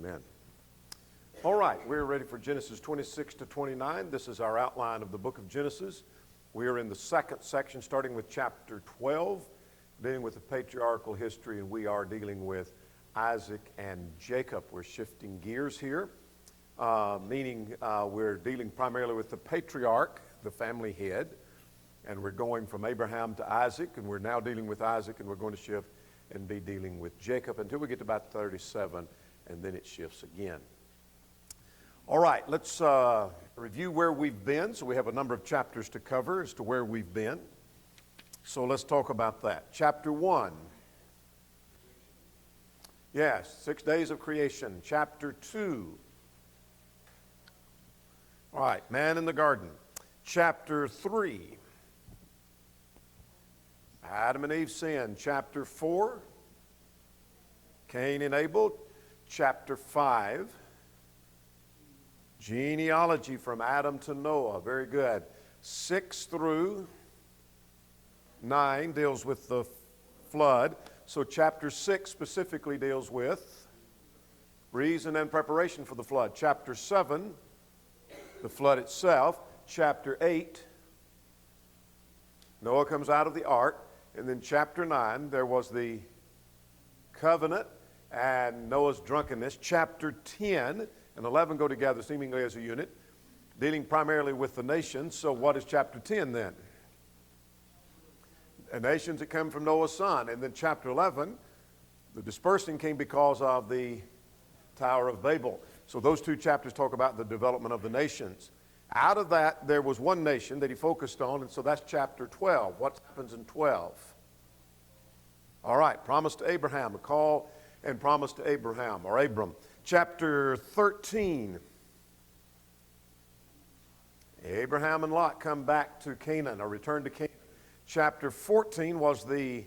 Amen. All right, we're ready for Genesis 26 to 29. This is our outline of the book of Genesis. We are in the second section, starting with chapter 12, dealing with the patriarchal history, and we are dealing with Isaac and Jacob. We're shifting gears here, meaning we're dealing primarily with the patriarch, the family head, and we're going from Abraham to Isaac, and we're now dealing with Isaac, and we're going to shift and be dealing with Jacob until we get to about 37, and then it shifts again. All right, let's review where we've been. So we have a number of chapters to cover as to where we've been. So let's talk about that. Chapter 1. Yes, 6 days of creation. Chapter 2. All right, man in the garden. Chapter 3. Adam and Eve sin. Chapter 4. Cain and Abel. Chapter 5. Genealogy from Adam to Noah. Very good. 6 through 9 deals with the flood. So chapter 6 specifically deals with reason and preparation for the flood. Chapter 7, the flood itself. Chapter 8, Noah comes out of the ark. And then chapter 9, there was the covenant and Noah's drunkenness. Chapter 10 and 11 go together seemingly as a unit, dealing primarily with the nations. So what is chapter 10 then? The nations that come from Noah's son. And then chapter 11, the dispersing came because of the Tower of Babel. So those two chapters talk about the development of the nations. Out of that, there was one nation that he focused on, and so that's chapter 12. What happens in 12? All right, promise to Abraham, a call and promise to Abraham, or Abram. Chapter 13. Abraham and Lot come back to Canaan, or return to Canaan. Chapter 14 was the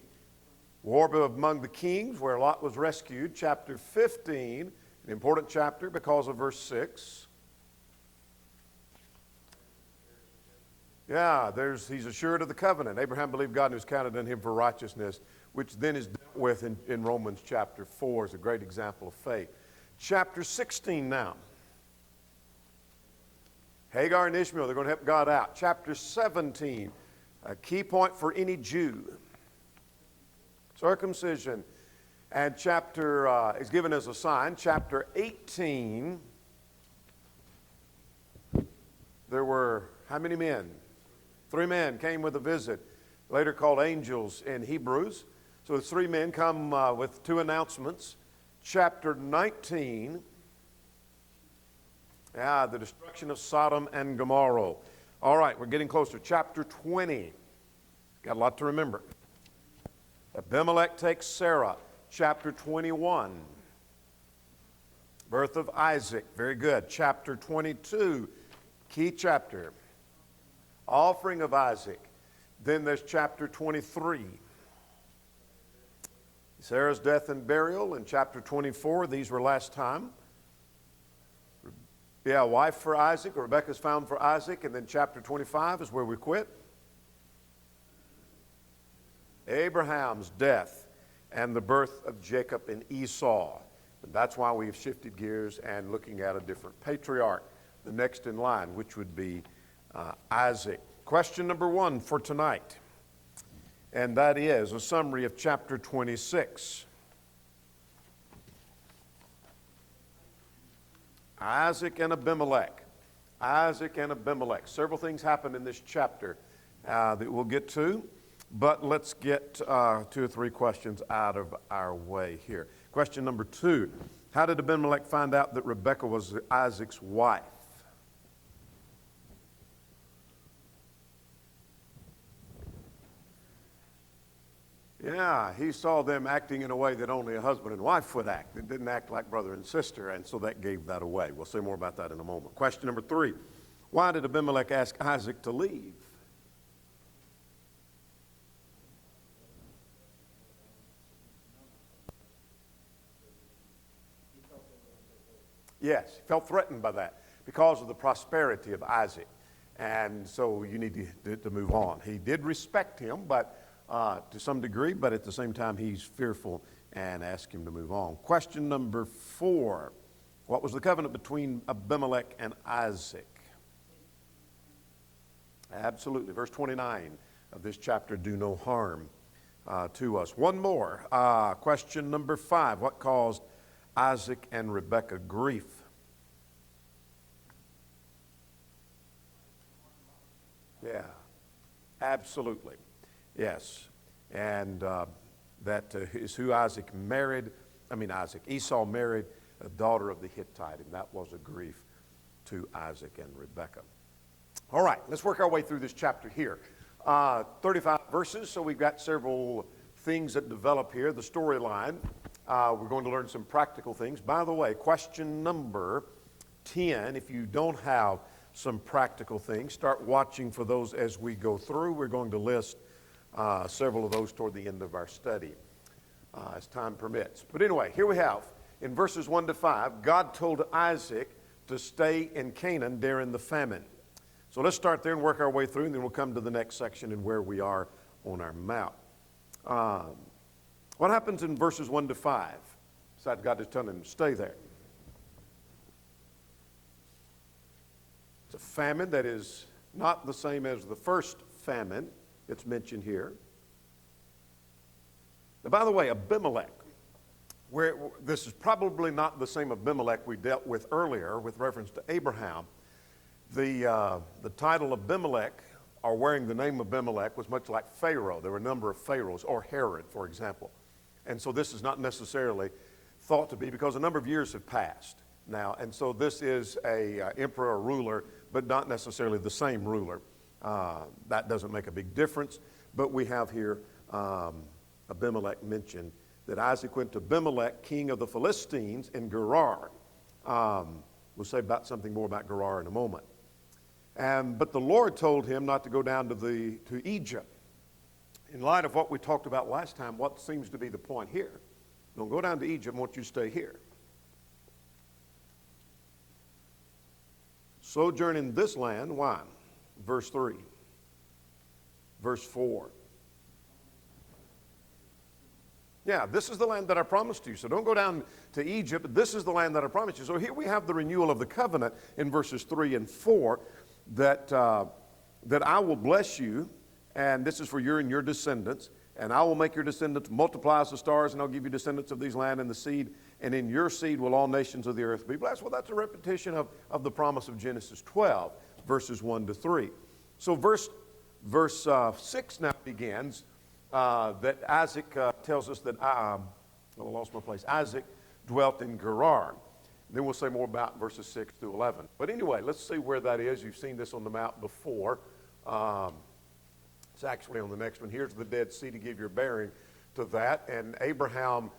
war among the kings, where Lot was rescued. Chapter 15, an important chapter because of verse 6. Yeah, he's assured of the covenant. Abraham believed God and it was counted unto him for righteousness, which then is dealt with in Romans chapter 4 as a great example of faith. Chapter 16 now. Hagar and Ishmael, they're going to help God out. Chapter 17, a key point for any Jew. Circumcision. And chapter is given as a sign. Chapter 18, there were how many men? 3 men came with a visit, later called angels in Hebrews. So the 3 men come with 2 announcements. Chapter 19, the destruction of Sodom and Gomorrah. All right, we're getting closer. Chapter 20, got a lot to remember. Abimelech takes Sarah. Chapter 21, birth of Isaac. Very good. Chapter 22, key chapter. Offering of Isaac. Then there's chapter 23. Sarah's death and burial. In chapter 24, these were last time. Wife for Isaac. Rebekah's found for Isaac. And then chapter 25 is where we quit. Abraham's death and the birth of Jacob and Esau. And that's why we've shifted gears and looking at a different patriarch, the next in line, which would be Isaac. Question number 1 for tonight, and that is a summary of chapter 26. Isaac and Abimelech. Isaac and Abimelech. Several things happen in this chapter that we'll get to, but let's get 2 or 3 questions out of our way here. Question number 2, how did Abimelech find out that Rebekah was Isaac's wife? He saw them acting in a way that only a husband and wife would act. It didn't act like brother and sister, and so that gave that away. We'll say more about that in a moment. Question number 3, why did Abimelech ask Isaac to leave? Yes, he felt threatened by that because of the prosperity of Isaac. And so you need to move on. He did respect him, but to some degree, but at the same time, he's fearful and asked him to move on. Question number 4. What was the covenant between Abimelech and Isaac? Absolutely. Verse 29 of this chapter, do no harm to us. One more. Question number 5. What caused Isaac and Rebekah grief? Yeah, absolutely. Yes. And that is who Esau married a daughter of the Hittite, and that was a grief to Isaac and Rebekah. All right, let's work our way through this chapter here. 35 verses, so we've got several things that develop here. The storyline, we're going to learn some practical things. By the way, question number 10, if you don't have some practical things, start watching for those as we go through. We're going to list several of those toward the end of our study as time permits. But anyway, here we have, in verses 1 to 5, God told Isaac to stay in Canaan during the famine. So let's start there and work our way through, and then we'll come to the next section and where we are on our map. What happens in verses 1 to 5? Besides God is telling him to stay there. It's a famine that is not the same as the first famine. It's mentioned here. Now, by the way, Abimelech, this is probably not the same Abimelech we dealt with earlier with reference to Abraham. The title Abimelech, or wearing the name Abimelech, was much like Pharaoh. There were a number of pharaohs, or Herod, for example. And so this is not necessarily thought to be, because a number of years have passed now. And so this is a emperor or ruler, but not necessarily the same ruler. That doesn't make a big difference. But we have here Abimelech mentioned, that Isaac went to Abimelech, king of the Philistines, in Gerar. We'll say something more about Gerar in a moment. But the Lord told him not to go down to Egypt. In light of what we talked about last time, what seems to be the point here? Don't go down to Egypt, I want you to stay here. Sojourn in this land, why? Verse 3. Verse 4. Yeah, this is the land that I promised you. So don't go down to Egypt. This is the land that I promised you. So here we have the renewal of the covenant in verses 3 and 4 that I will bless you, and this is for you and your descendants, and I will make your descendants multiply as the stars, and I'll give you descendants of these land and the seed, and in your seed will all nations of the earth be blessed. Well, that's a repetition of the promise of Genesis 12, verses 1 to 3. So verse 6 now begins. That Isaac tells us that, I lost my place. Isaac dwelt in Gerar. Then we'll say more about verses 6 through 11. But anyway, let's see where that is. You've seen this on the map before. It's actually on the next one. Here's the Dead Sea to give your bearing to that. And Abraham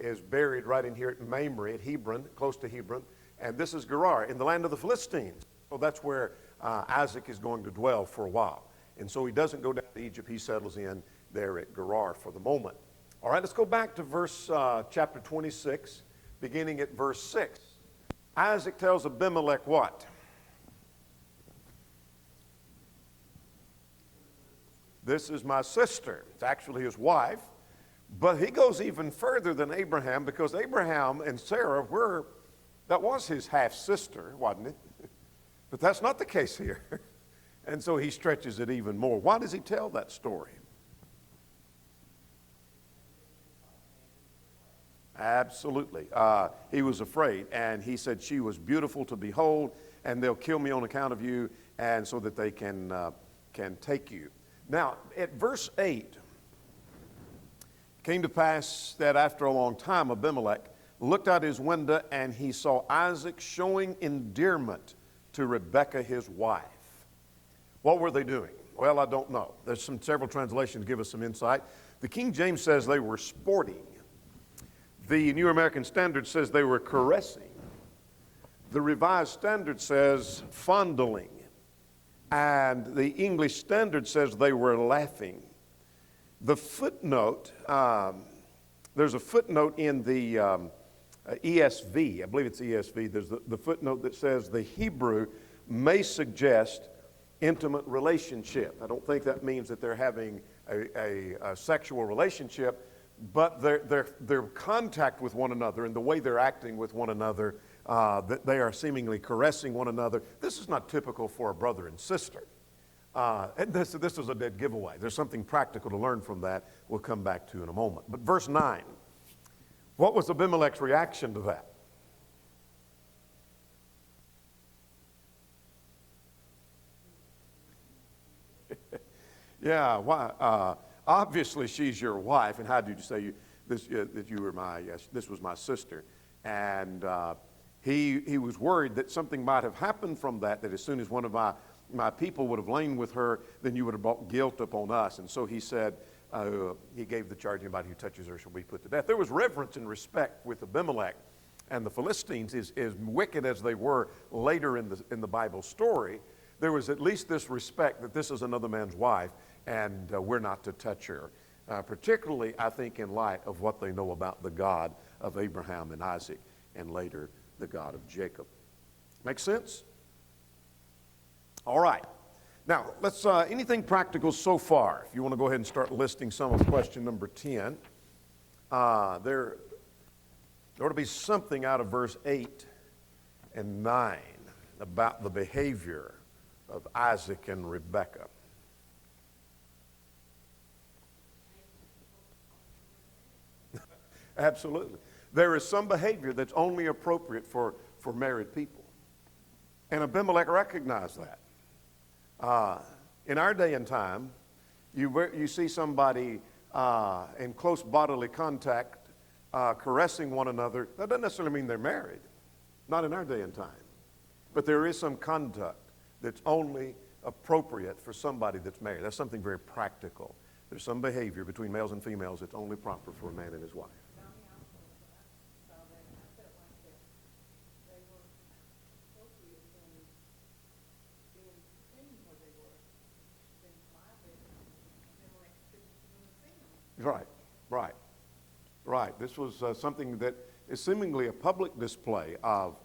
is buried right in here at Mamre, at Hebron, close to Hebron. And this is Gerar, in the land of the Philistines. So that's where Isaac is going to dwell for a while. And so he doesn't go down to Egypt. He settles in there at Gerar for the moment. All right, let's go back to chapter 26, beginning at verse 6. Isaac tells Abimelech what? This is my sister. It's actually his wife. But he goes even further than Abraham, because Abraham and Sarah that was his half-sister, wasn't it? But that's not the case here. And so he stretches it even more. Why does he tell that story? Absolutely. He was afraid, and he said she was beautiful to behold, and they'll kill me on account of you, and so that they can take you. Now, at verse 8, it came to pass that after a long time, Abimelech looked out his window, and he saw Isaac showing endearment to Rebekah, his wife. What were they doing? Well, I don't know. There's several translations give us some insight. The King James says they were sporting. The New American Standard says they were caressing. The Revised Standard says fondling. And the English Standard says they were laughing. The footnote, there's a footnote in the ESV, I believe it's ESV, there's the footnote that says the Hebrew may suggest intimate relationship. I don't think that means that they're having a sexual relationship, but their contact with one another and the way they're acting with one another, that they are seemingly caressing one another. This is not typical for a brother and sister. And this is a dead giveaway. There's something practical to learn from that we'll come back to in a moment. But verse 9, what was Abimelech's reaction to that? Yeah, why? Obviously she's your wife, and how did you say that you were this was my sister? And he was worried that something might have happened from that as soon as one of my people would have lain with her, then you would have brought guilt upon us. And so he said, he gave the charge, anybody who touches her shall be put to death. There was reverence and respect with Abimelech and the Philistines, as wicked as they were later in the Bible story. There was at least this respect that this is another man's wife, and we're not to touch her. Particularly, I think, in light of what they know about the God of Abraham and Isaac, and later the God of Jacob. Make sense? All right. Now, let's, anything practical so far? If you want to go ahead and start listing some of question number 10. There ought to be something out of verse 8 and 9 about the behavior of Isaac and Rebekah. Absolutely. There is some behavior that's only appropriate for married people. And Abimelech recognized that. In our day and time, you see somebody in close bodily contact caressing one another. That doesn't necessarily mean they're married. Not in our day and time. But there is some conduct that's only appropriate for somebody that's married. That's something very practical. There's some behavior between males and females that's only proper for a man and his wife. Right. This was something that is seemingly a public display of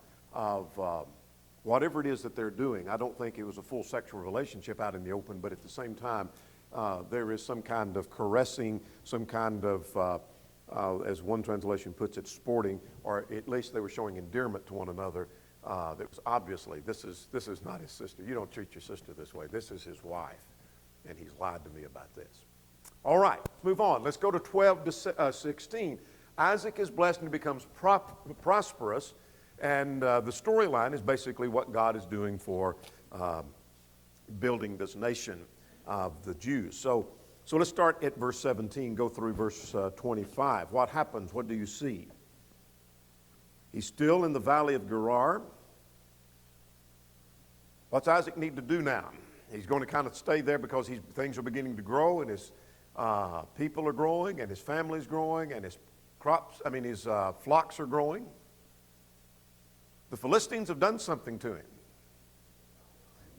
whatever it is that they're doing. I don't think it was a full sexual relationship out in the open, but at the same time, there is some kind of caressing, some kind of, as one translation puts it, sporting, or at least they were showing endearment to one another. That was obviously, this is not his sister. You don't treat your sister this way. This is his wife, and he's lied to me about this. All right, let's move on. Let's go to 12 to 16. Isaac is blessed and he becomes prosperous, and the storyline is basically what God is doing for building this nation of the Jews. So let's start at verse 17, go through verse 25. What happens? What do you see? He's still in the valley of Gerar. What's Isaac need to do now? He's going to kind of stay there because things are beginning to grow, and his people are growing, and his family's growing, and his flocks are growing. The Philistines have done something to him.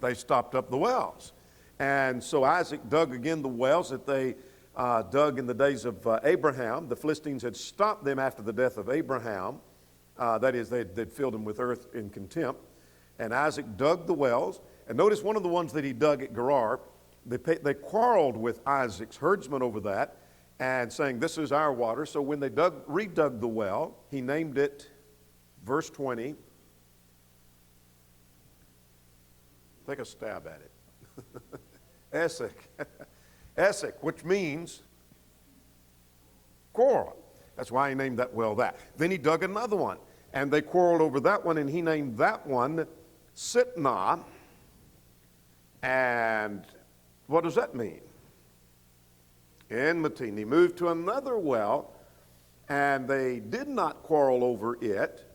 They stopped up the wells. And so Isaac dug again the wells that they dug in the days of Abraham. The Philistines had stopped them after the death of Abraham. That is, they'd filled them with earth in contempt. And Isaac dug the wells. And notice one of the ones that he dug at Gerar, they quarreled with Isaac's herdsmen over that, and saying, this is our water. So when they redug the well, he named it, verse 20, take a stab at it. Esek, which means quarrel. That's why he named that well that. Then he dug another one, and they quarreled over that one, and he named that one Sitnah. And what does that mean? Enmity. And he moved to another well, and they did not quarrel over it,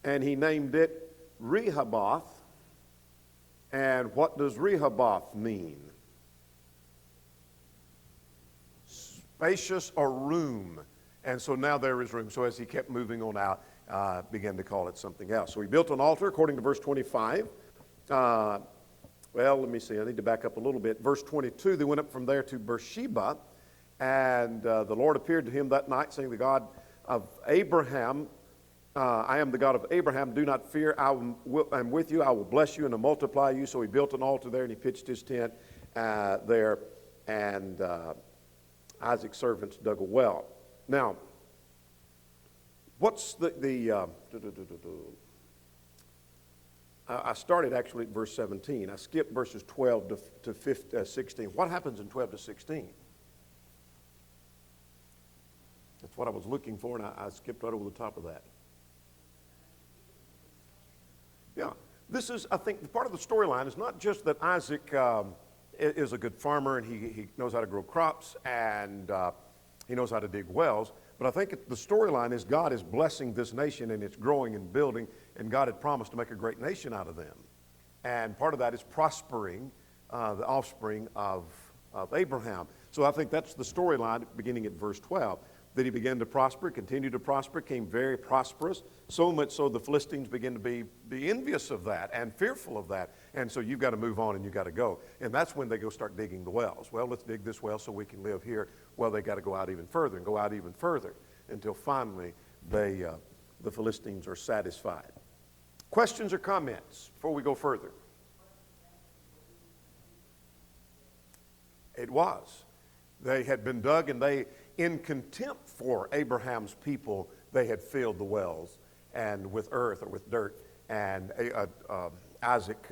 and he named it Rehoboth. And what does Rehoboth mean? Spacious or room. And so now there is room. So as he kept moving on out, began to call it something else. So he built an altar according to verse 25. Well, let me see. I need to back up a little bit. Verse 22, they went up from there to Beersheba, and the Lord appeared to him that night, saying, the God of Abraham, I am the God of Abraham. Do not fear. I am with you. I will bless you and will multiply you. So he built an altar there, and he pitched his tent there, and Isaac's servants dug a well. Now, what's I started actually at verse 17. I skipped verses 12 to 16. What happens in 12 to 16? That's what I was looking for, and I skipped right over the top of that. Yeah, this is, I think, part of the storyline is not just that Isaac is a good farmer and he knows how to grow crops and he knows how to dig wells, but I think the storyline is God is blessing this nation and it's growing and building, and God had promised to make a great nation out of them. And part of that is prospering the offspring of Abraham. So I think that's the storyline beginning at verse 12. That he began to prosper, continued to prosper, became very prosperous, so much so the Philistines began to be envious of that and fearful of that. And so you've got to move on and you've got to go. And that's when they go start digging the wells. Well, let's dig this well so we can live here. Well, they got to go out even further and go out even further until finally the Philistines are satisfied. Questions or comments before we go further? It was. They had been dug, and they, in contempt for Abraham's people, they had filled the wells and with earth or with dirt. And Isaac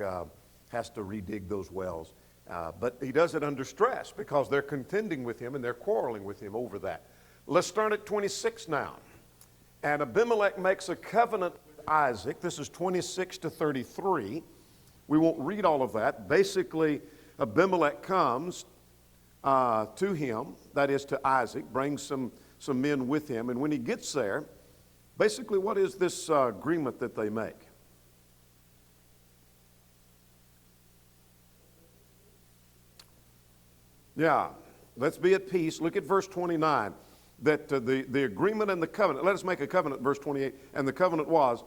has to redig those wells. But he does it under stress because they're contending with him and they're quarreling with him over that. Let's start at 26 now. And Abimelech makes a covenant with Isaac. This is 26 to 33. We won't read all of that. Basically, Abimelech comes to him, that is to Isaac, brings some men with him. And when he gets there, basically what is this agreement that they make? Yeah, let's be at peace. Look at verse 29. That the agreement and the covenant, let us make a covenant, verse 28. And the covenant was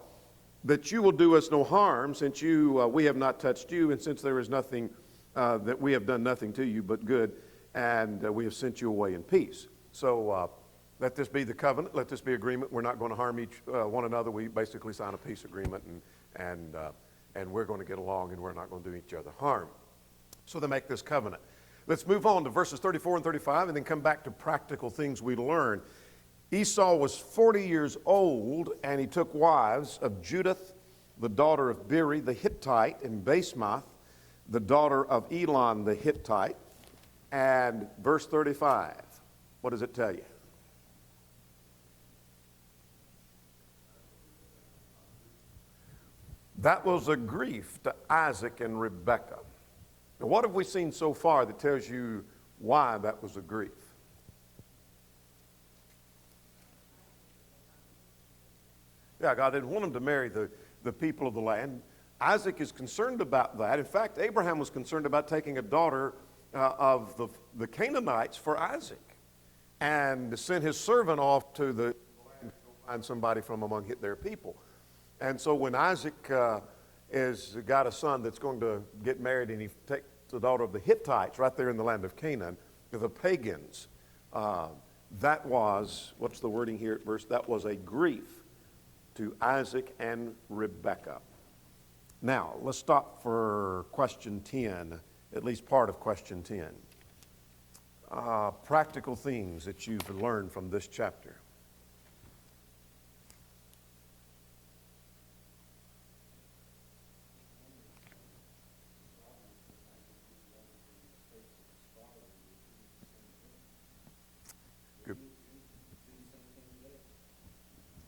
that you will do us no harm, since we have not touched you, and since there is nothing, that we have done nothing to you but good, and we have sent you away in peace. So let this be the covenant. Let this be agreement. We're not going to harm one another. We basically sign a peace agreement, and we're going to get along, and we're not going to do each other harm. So they make this covenant. Let's move on to verses 34 and 35 and then come back to practical things we learn. Esau was 40 years old, and he took wives of Judith, the daughter of Beeri the Hittite, and Basemath, the daughter of Elon the Hittite. And verse 35, what does it tell you? That was a grief to Isaac and Rebekah. Now, what have we seen so far that tells you why that was a grief? Yeah, God didn't want him to marry the people of the land. Isaac is concerned about that. In fact, Abraham was concerned about taking a daughter of the Canaanites for Isaac, and sent his servant off to the land to go find somebody from among their people. And so when Isaac has got a son that's going to get married, and he takes the daughter of the Hittites right there in the land of Canaan, the pagans, that was, what's the wording here at verse? That was a grief to Isaac and Rebekah. Now, let's stop for question 10. At least part of question 10. Practical things that you've learned from this chapter. Good.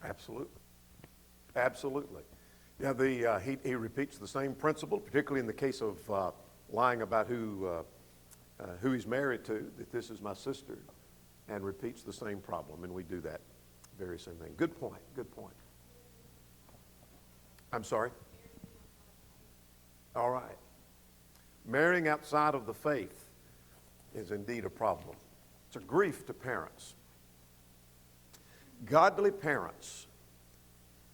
Absolutely. Absolutely. Yeah, he repeats the same principle, particularly in the case of lying about who he's married to, that this is my sister, and repeats the same problem, and we do that very same thing. Good point, good point. I'm sorry? All right. Marrying outside of the faith is indeed a problem. It's a grief to parents. Godly parents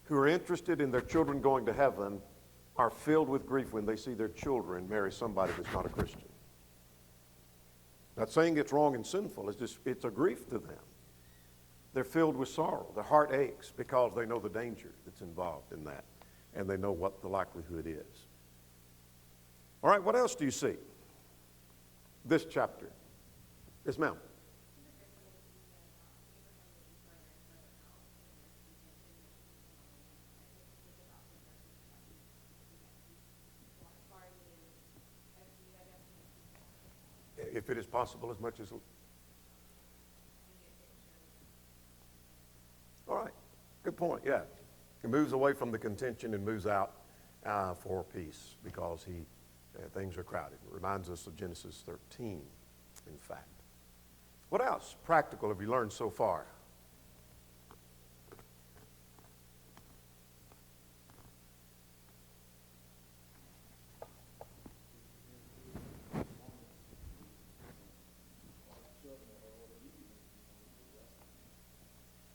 who are interested in their children going to heaven are filled with grief when they see their children marry somebody that's not a Christian. Not saying it's wrong and sinful, it's a grief to them. They're filled with sorrow. Their heart aches because they know the danger that's involved in that, and they know what the likelihood is. All right, what else do you see? This chapter. Yes, ma'am. it is possible, as much as. All right, good point, yeah. He moves away from the contention and moves out for peace because things are crowded. It reminds us of Genesis 13, in fact. What else practical have you learned so far?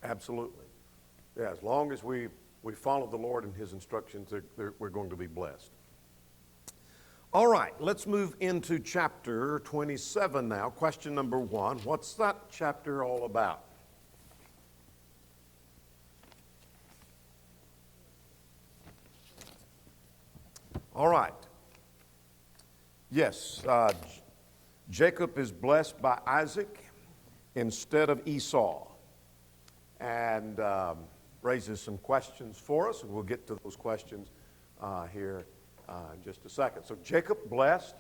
Absolutely. Yeah, as long as we follow the Lord and His instructions, we're going to be blessed. All right, let's move into chapter 27 now. Question number 1. What's that chapter all about? All right. Yes, Jacob is blessed by Isaac instead of Esau. And raises some questions for us, and we'll get to those questions here in just a second. So Jacob blessed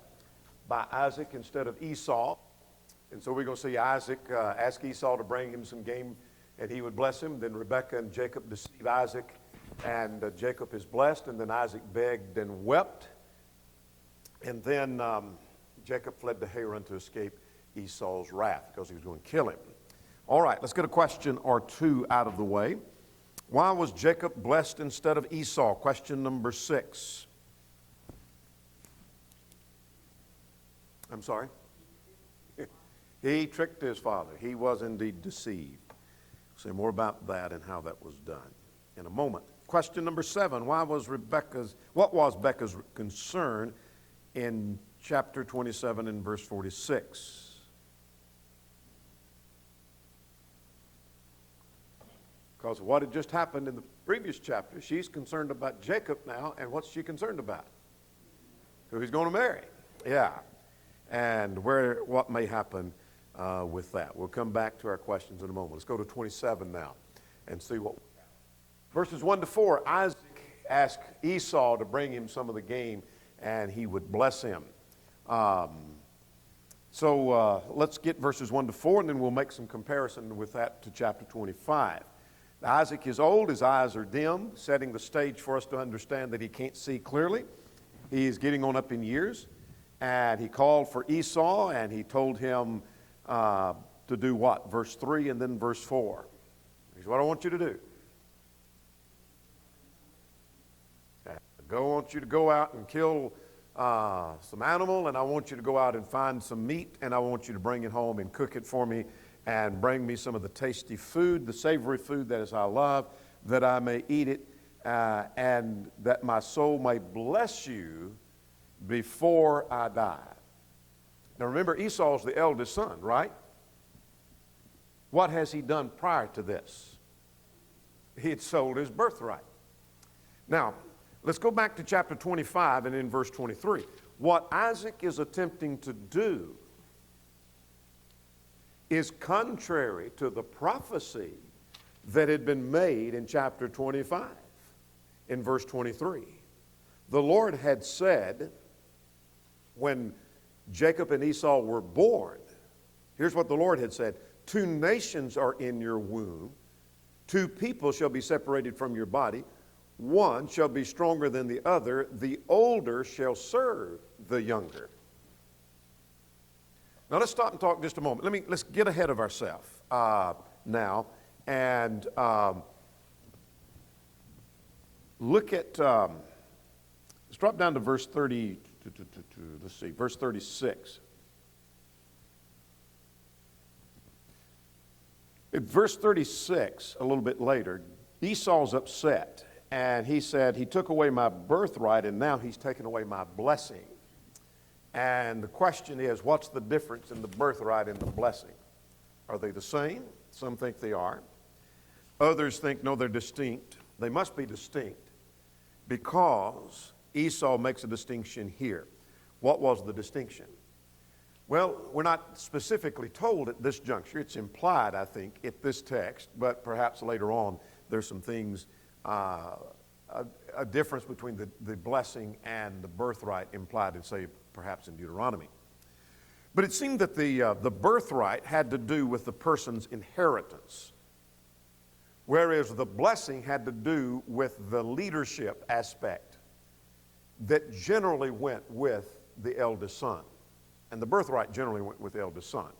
by Isaac instead of Esau. And so we're going to see Isaac ask Esau to bring him some game, and he would bless him. Then Rebekah and Jacob deceive Isaac, and Jacob is blessed. And then Isaac begged and wept. And then Jacob fled to Haran to escape Esau's wrath because he was going to kill him. All right, let's get a question or two out of the way. Why was Jacob blessed instead of Esau? Question number 6. I'm sorry? He tricked his father. He was indeed deceived. We'll say more about that and how that was done in a moment. Question number 7. What was Rebekah's concern in chapter 27 and verse 46? Because what had just happened in the previous chapter, she's concerned about Jacob now, and what's she concerned about? Who he's going to marry. Yeah. And what may happen with that. We'll come back to our questions in a moment. Let's go to 27 now and see what. Verses 1 to 4, Isaac asked Esau to bring him some of the game, and he would bless him. So let's get verses 1 to 4, and then we'll make some comparison with that to chapter 25. Isaac is old, his eyes are dim, setting the stage for us to understand that he can't see clearly. He is getting on up in years, and he called for Esau, and he told him to do what? Verse 3 and then verse 4. Here's what I want you to do. I want you to go out and kill some animal, and I want you to go out and find some meat, and I want you to bring it home and cook it for me, and bring me some of the tasty food, the savory food that is I love, that I may eat it, and that my soul may bless you before I die. Now remember, Esau's the eldest son, right? What has he done prior to this? He had sold his birthright. Now, let's go back to chapter 25 and in verse 23. What Isaac is attempting to do is contrary to the prophecy that had been made in chapter 25. In verse 23, the Lord had said when Jacob and Esau were born, here's what the Lord had said: 2 nations are in your womb, 2 people shall be separated from your body, one shall be stronger than the other, the older shall serve the younger. Now let's stop and talk just a moment. Let's get ahead of ourselves now and look at. Let's drop down to verse 30. Let's see, verse 36. In verse 36, a little bit later, Esau's upset, and he said, "He took away my birthright, and now he's taken away my blessing." And the question is, what's the difference in the birthright and the blessing? Are they the same? Some think they are. Others think, no, they're distinct. They must be distinct because Esau makes a distinction here. What was the distinction? Well, we're not specifically told at this juncture. It's implied, I think, at this text, but perhaps later on there's some things, a difference between the blessing and the birthright implied in, say, perhaps in Deuteronomy. But it seemed that the birthright had to do with the person's inheritance, whereas the blessing had to do with the leadership aspect that generally went with the eldest son. And the birthright generally went with the eldest son.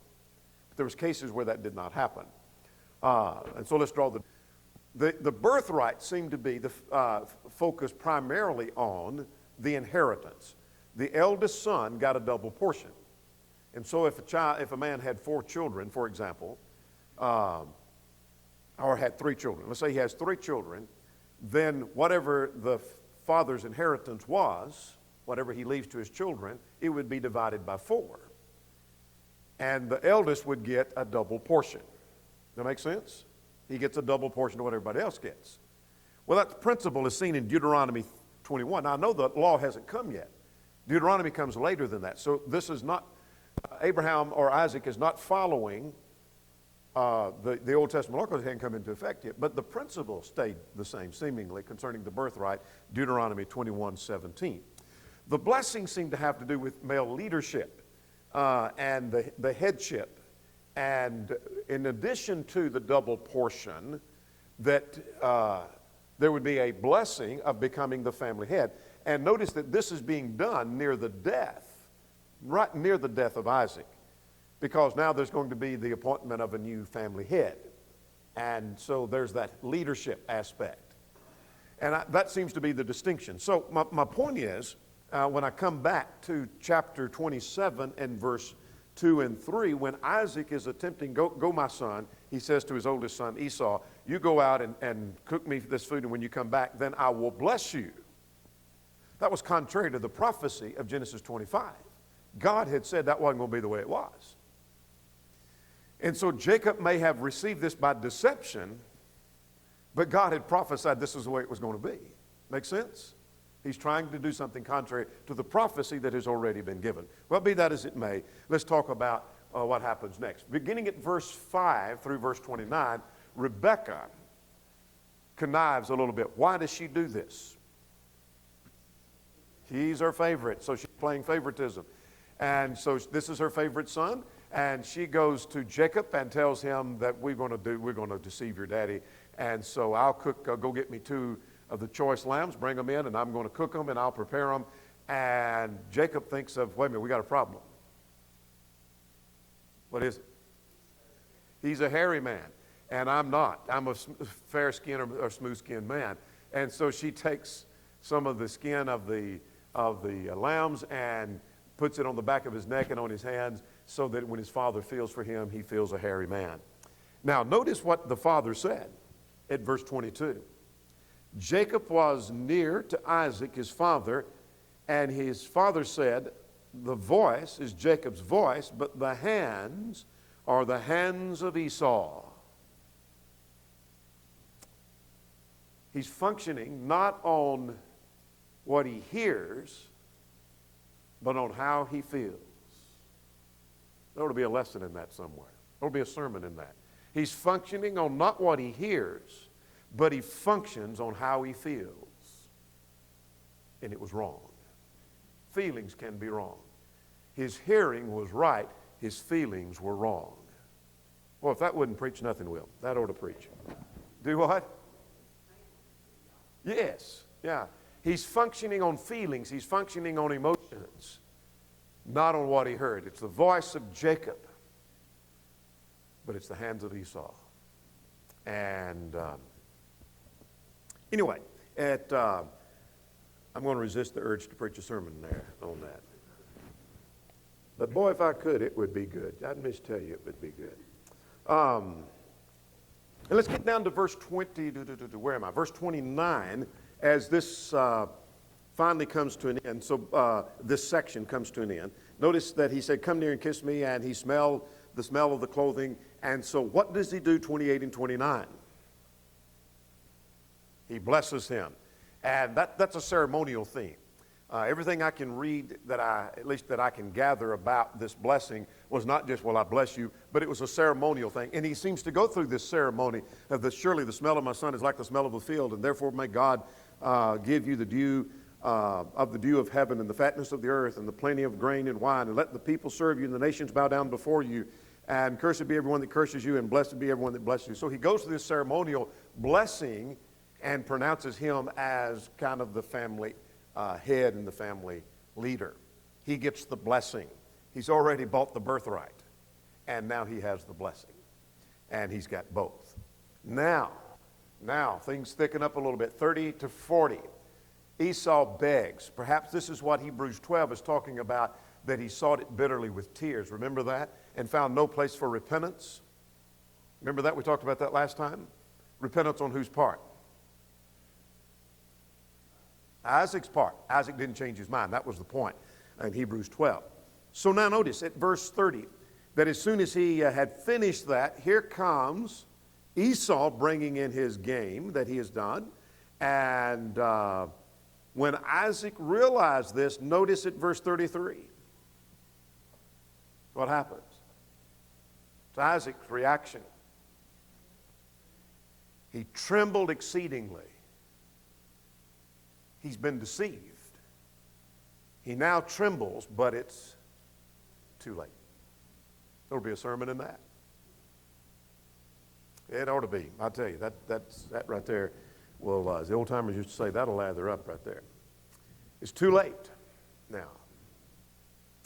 But there was cases where that did not happen. And so let's draw the birthright seemed to be focused primarily on the inheritance. The eldest son got a double portion. And so if a man had 4 children, for example, or had 3 children, let's say he has 3 children, then whatever the father's inheritance was, whatever he leaves to his children, it would be divided by 4. And the eldest would get a double portion. That make sense? He gets a double portion of what everybody else gets. Well, that principle is seen in Deuteronomy 21. Now, I know the law hasn't come yet. Deuteronomy comes later than that. So this is not, Abraham or Isaac is not following the Old Testament law because it hadn't come into effect yet. But the principle stayed the same, seemingly, concerning the birthright, Deuteronomy 21:17. The blessings seem to have to do with male leadership and the headship. And in addition to the double portion, that there would be a blessing of becoming the family head. And notice that this is being done near the death, right near the death of Isaac, because now there's going to be the appointment of a new family head. And so there's that leadership aspect. And that seems to be the distinction. So my point is, when I come back to chapter 27 and verse 2 and 3, when Isaac is attempting, go my son, he says to his oldest son Esau, you go out and cook me this food, and when you come back, then I will bless you. That was contrary to the prophecy of Genesis 25. God had said that wasn't going to be the way it was. And so Jacob may have received this by deception, but God had prophesied this is the way it was going to be. Make sense? He's trying to do something contrary to the prophecy that has already been given. Well, be that as it may, let's talk about what happens next. Beginning at verse 5 through verse 29, Rebekah connives a little bit. Why does she do this? He's her favorite, so she's playing favoritism. And so this is her favorite son, and she goes to Jacob and tells him that we're going to deceive your daddy. And so I'll cook, go get me 2 of the choice lambs, bring them in, and I'm going to cook them and I'll prepare them. And Jacob thinks of, wait a minute, we got a problem. What is it? He's a hairy man, and I'm not. I'm a fair-skinned or smooth-skinned man. And so she takes some of the skin of the lambs and puts it on the back of his neck and on his hands so that when his father feels for him, he feels a hairy man. Now, notice what the father said at verse 22. Jacob was near to Isaac, his father, and his father said, the voice is Jacob's voice, but the hands are the hands of Esau. He's functioning not on what he hears, but on how he feels. There ought to be a lesson in that somewhere. There ought to be a sermon in that. He's functioning on not what he hears, but he functions on how he feels. And it was wrong. Feelings can be wrong. His hearing was right. His feelings were wrong. Well, if that wouldn't preach, nothing will. That ought to preach. Do what? Yes. Yeah. He's functioning on feelings. He's functioning on emotions, not on what he heard. It's the voice of Jacob, but it's the hands of Esau. And anyway, I'm going to resist the urge to preach a sermon there on that. But boy, if I could, it would be good. I'd miss tell you it would be good. And let's get down to verse 20. Where am I? Verse 29. As this finally comes to an end, so this section comes to an end. Notice that he said, come near and kiss me, and he smelled the smell of the clothing. And so what does he do, 28 and 29? He blesses him. And that's a ceremonial theme. Everything I can read at least that I can gather about this blessing was not just, well, I bless you, but it was a ceremonial thing. And he seems to go through this ceremony of surely the smell of my son is like the smell of the field, and therefore may God give you the dew of the dew of heaven and the fatness of the earth and the plenty of grain and wine, and let the people serve you and the nations bow down before you. And cursed be everyone that curses you, and blessed be everyone that blesses you. So he goes to this ceremonial blessing and pronounces him as kind of the family head and the family leader. He gets the blessing. He's already bought the birthright, and now he has the blessing. And he's got both. Now, things thicken up a little bit. 30 to 40. Esau begs. Perhaps this is what Hebrews 12 is talking about, that he sought it bitterly with tears. Remember that? And found no place for repentance. Remember that? We talked about that last time. Repentance on whose part? Isaac's part. Isaac didn't change his mind. That was the point in Hebrews 12. So now notice at verse 30 that as soon as he had finished that, here comes Esau bringing in his game that he has done. And when Isaac realized this, notice at verse 33. What happens? It's Isaac's reaction. He trembled exceedingly. He's been deceived. He now trembles, but it's too late. There'll be a sermon in that. It ought to be. I'll tell you, that right there will, as the old timers used to say, that'll lather up right there. It's too late now.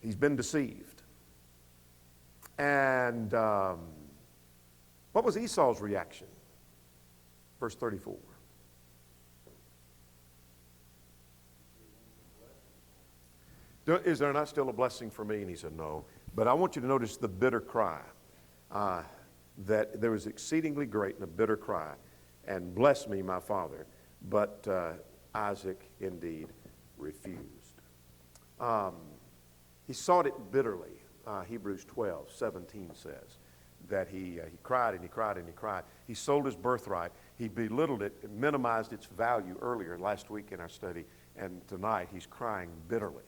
He's been deceived. And what was Esau's reaction? Verse 34. Is there not still a blessing for me? And he said, no. But I want you to notice the bitter cry. That there was exceedingly great and a bitter cry. And bless me, my father. But Isaac indeed refused. He sought it bitterly. Hebrews 12:17 says that he cried and he cried and he cried. He sold his birthright. He belittled it, minimized its value earlier last week in our study. And tonight he's crying bitterly,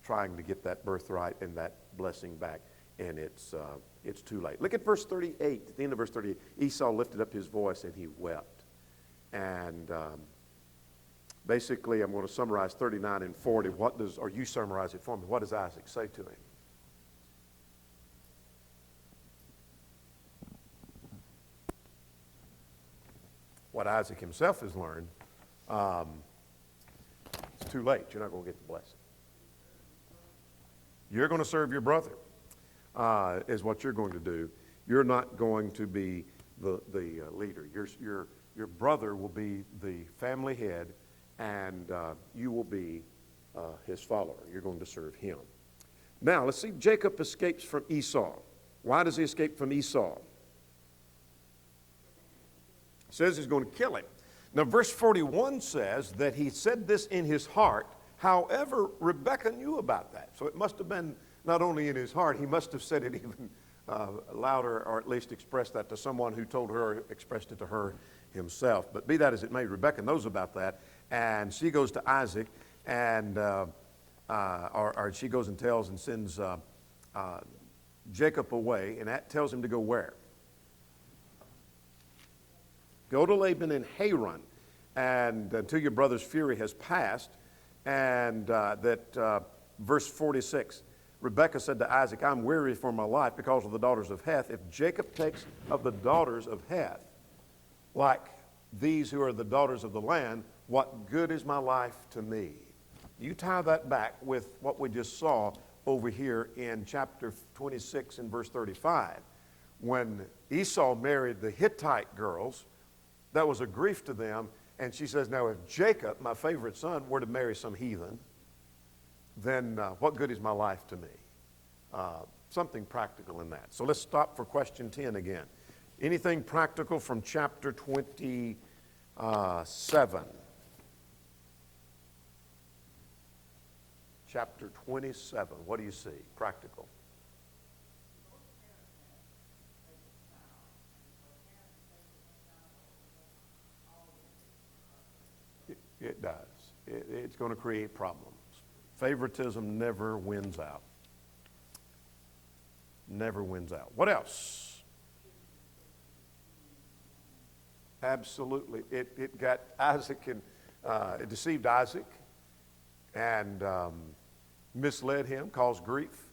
trying to get that birthright and that blessing back. And it's too late. Look at verse 38. At the end of verse 38, Esau lifted up his voice and he wept. And basically, I'm going to summarize 39 and 40. You summarize it for me. What does Isaac say to him? What Isaac himself has learned, it's too late. You're not going to get the blessing. You're going to serve your brother, is what you're going to do. You're not going to be the leader. Your brother will be the family head, and you will be his follower. You're going to serve him. Now, let's see. Jacob escapes from Esau. Why does he escape from Esau? It says he's going to kill him. Now, verse 41 says that he said this in his heart. However, Rebekah knew about that. So it must have been not only in his heart, he must have said it even louder, or at least expressed that to someone who told her, or expressed it to her himself. But be that as it may, Rebekah knows about that. And she goes to Isaac, and or she goes and tells and sends Jacob away, and that tells him to go where? Go to Laban in Haran, and until your brother's fury has passed. And verse 46, Rebekah said to Isaac, I'm weary for my life because of the daughters of Heth. If Jacob takes of the daughters of Heth, like these who are the daughters of the land, what good is my life to me? You tie that back with what we just saw over here in chapter 26 and verse 35. When Esau married the Hittite girls, that was a grief to them. And she says, now if Jacob, my favorite son, were to marry some heathen, then what good is my life to me? Something practical in that. So let's stop for question 10 again. Anything practical from chapter 27? Chapter 27, what do you see? Practical. It does. It's going to create problems. Favoritism never wins out. Never wins out. What else? Absolutely. It got Isaac and it deceived Isaac. and misled him, caused grief.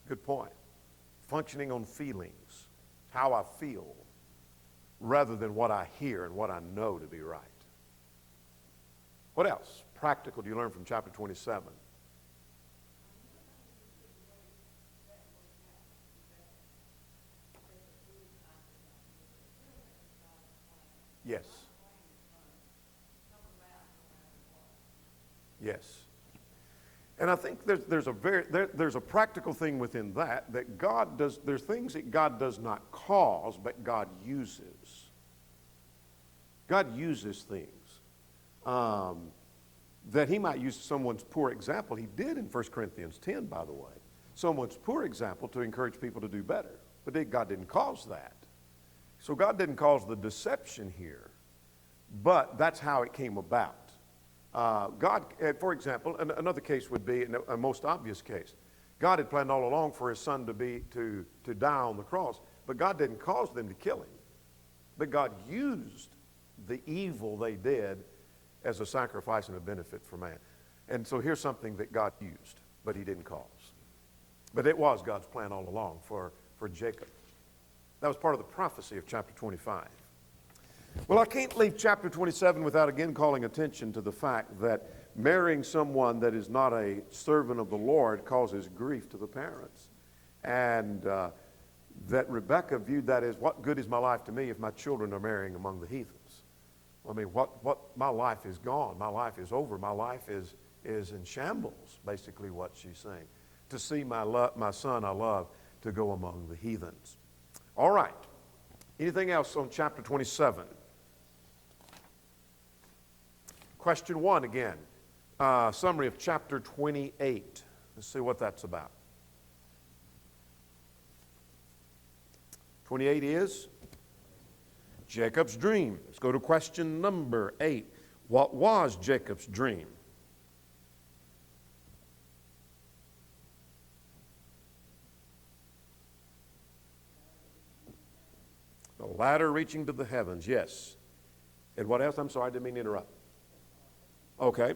Good point. Functioning on feelings, how I feel, rather than what I hear and what I know to be right. What else practical do you learn from chapter 27? Yes. Yes. And I think there's a practical thing within that God does, there's things that God does not cause, but God uses. God uses things that he might use someone's poor example. He did in 1 Corinthians 10, by the way. Someone's poor example to encourage people to do better. But God didn't cause that. So God didn't cause the deception here, but that's how it came about. God, for example, another case would be a most obvious case. God had planned all along for his son to die on the cross, but God didn't cause them to kill him. But God used the evil they did as a sacrifice and a benefit for man. And so here's something that God used, but he didn't cause. But it was God's plan all along for Jacob. That was part of the prophecy of chapter 25. Well, I can't leave chapter 27 without again calling attention to the fact that marrying someone that is not a servant of the Lord causes grief to the parents. And that Rebekah viewed that as, what good is my life to me if my children are marrying among the heathens? I mean, my life is gone. My life is over. My life is in shambles, basically what she's saying. To see my son I love to go among the heathens. All right. Anything else on chapter 27? Question 1 again. Summary of chapter 28. Let's see what that's about. 28 is Jacob's dream. Let's go to question number 8. What was Jacob's dream? The ladder reaching to the heavens, yes. And what else? I'm sorry, I didn't mean to interrupt. Okay.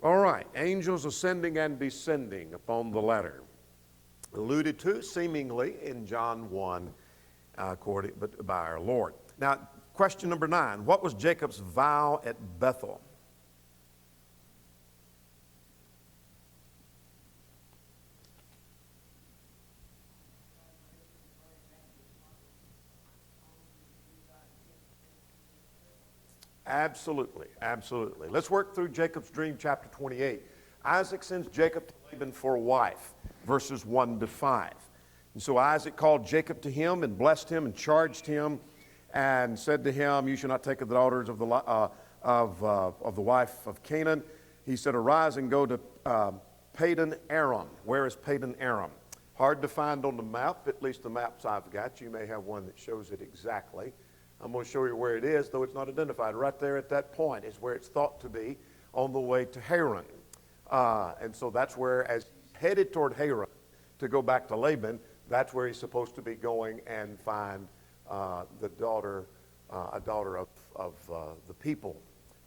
All right. Angels ascending and descending upon the ladder. Alluded to seemingly in John 1, but by our Lord. Now, question number 9. What was Jacob's vow at Bethel? Absolutely, absolutely. Let's work through Jacob's dream, chapter 28. Isaac sends Jacob to Laban for a wife, verses 1 to 5. And so Isaac called Jacob to him and blessed him and charged him and said to him, "You shall not take of the daughters of the wife of Canaan." He said, "Arise and go to Padan Aram." Where is Padan Aram? Hard to find on the map, at least the maps I've got. You may have one that shows it exactly. I'm going to show you where it is, though it's not identified. Right there at that point is where it's thought to be on the way to Haran. And so that's where, as he's headed toward Haran to go back to Laban, that's where he's supposed to be going and find a daughter of the people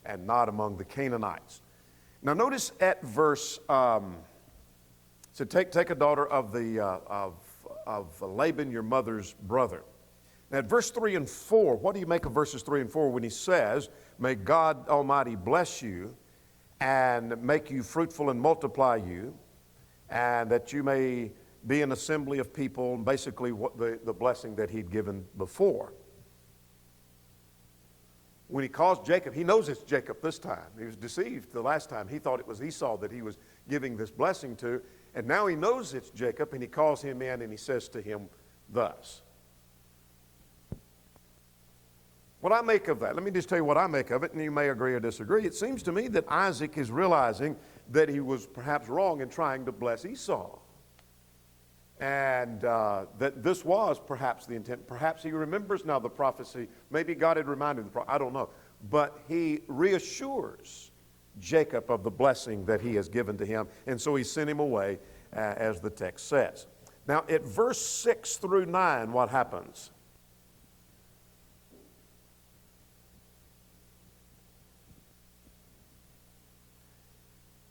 and not among the Canaanites. Now notice at verse, so take a daughter of Laban, your mother's brother. Now, at verse 3 and 4, what do you make of verses 3 and 4 when he says, "May God Almighty bless you and make you fruitful and multiply you, and that you may be an assembly of people," basically what the blessing that he'd given before. When he calls Jacob, he knows it's Jacob this time. He was deceived the last time. He thought it was Esau that he was giving this blessing to, and now he knows it's Jacob, and he calls him in and he says to him thus. What I make of that, let me just tell you what I make of it, and you may agree or disagree. It seems to me that Isaac is realizing that he was perhaps wrong in trying to bless Esau. And that this was perhaps the intent. Perhaps he remembers now the prophecy. Maybe God had reminded him, I don't know. But he reassures Jacob of the blessing that he has given to him. And so he sent him away, as the text says. Now, at verse 6 through 9, what happens?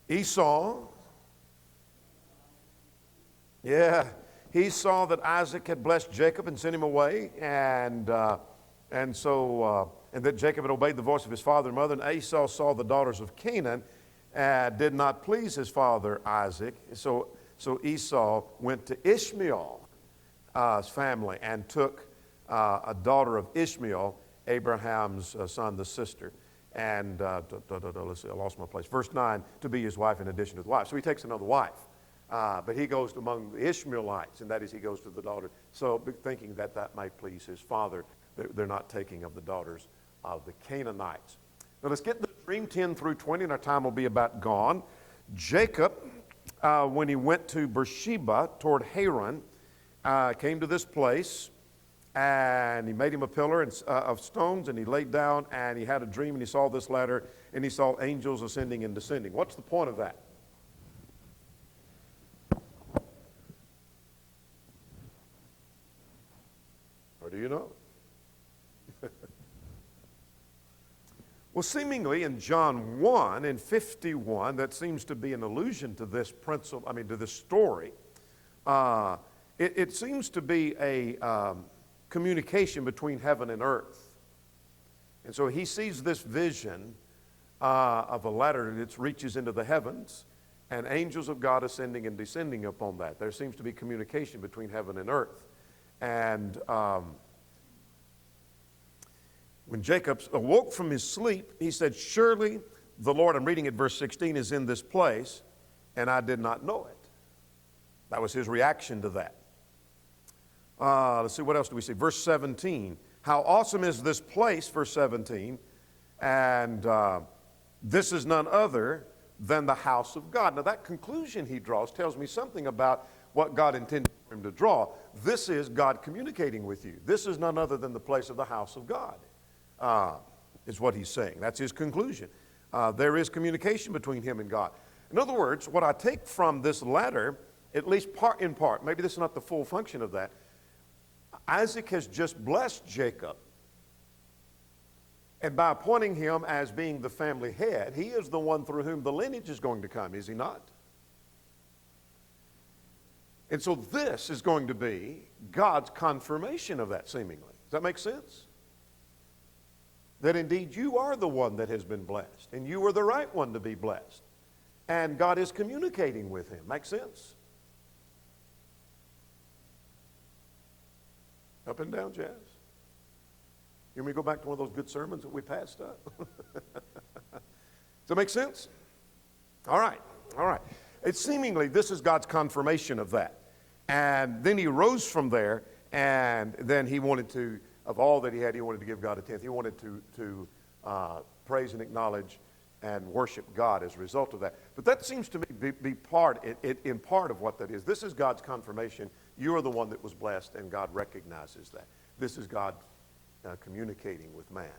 Esau, yeah, he saw that Isaac had blessed Jacob and sent him away, and that Jacob had obeyed the voice of his father and mother. And Esau saw the daughters of Canaan did not please his father Isaac. So Esau went to Ishmael's family and took a daughter of Ishmael, Abraham's son, the sister. And let's see, I lost my place. Verse 9, to be his wife in addition to the wife. So he takes another wife. But he goes among the Ishmaelites, and that is he goes to the daughter. So thinking that that might please his father, they're not taking of the daughters of the Canaanites. Now let's get the dream 10 through 20, and our time will be about gone. Jacob, when he went to Beersheba toward Haran, came to this place, and he made him a pillar of stones, and he laid down, and he had a dream, and he saw this ladder, and he saw angels ascending and descending. What's the point of that? Or do you know? Well, seemingly in John 1 and 51, that seems to be an allusion to this principle, to this story. It seems to be a communication between heaven and earth. And so he sees this vision of a ladder that reaches into the heavens, and angels of God ascending and descending upon that. There seems to be communication between heaven and earth. And when Jacob awoke from his sleep, he said, surely the Lord, I'm reading at verse 16, is in this place, and I did not know it. That was his reaction to that. Let's see, what else do we see? Verse 17, how awesome is this place, verse 17, and this is none other than the house of God. Now that conclusion he draws tells me something about what God intended for him to draw. This is God communicating with you. This is none other than the place of the house of God, is what he's saying. That's his conclusion. There is communication between him and God. In other words, what I take from this letter, at least in part, maybe this is not the full function of that, Isaac has just blessed Jacob. And by appointing him as being the family head, he is the one through whom the lineage is going to come, is he not? And so this is going to be God's confirmation of that, seemingly. Does that make sense? That indeed you are the one that has been blessed, and you are the right one to be blessed. And God is communicating with him. Make sense? Up and down, Jazz? You want me to go back to one of those good sermons that we passed up? Does that make sense? All right. It's seemingly, this is God's confirmation of that. And then he rose from there, and then he wanted to, of all that he had, he wanted to give God a tenth. He wanted to praise and acknowledge and worship God as a result of that. But that seems to me be part of what that is. This is God's confirmation. You are the one that was blessed, and God recognizes that. This is God communicating with man.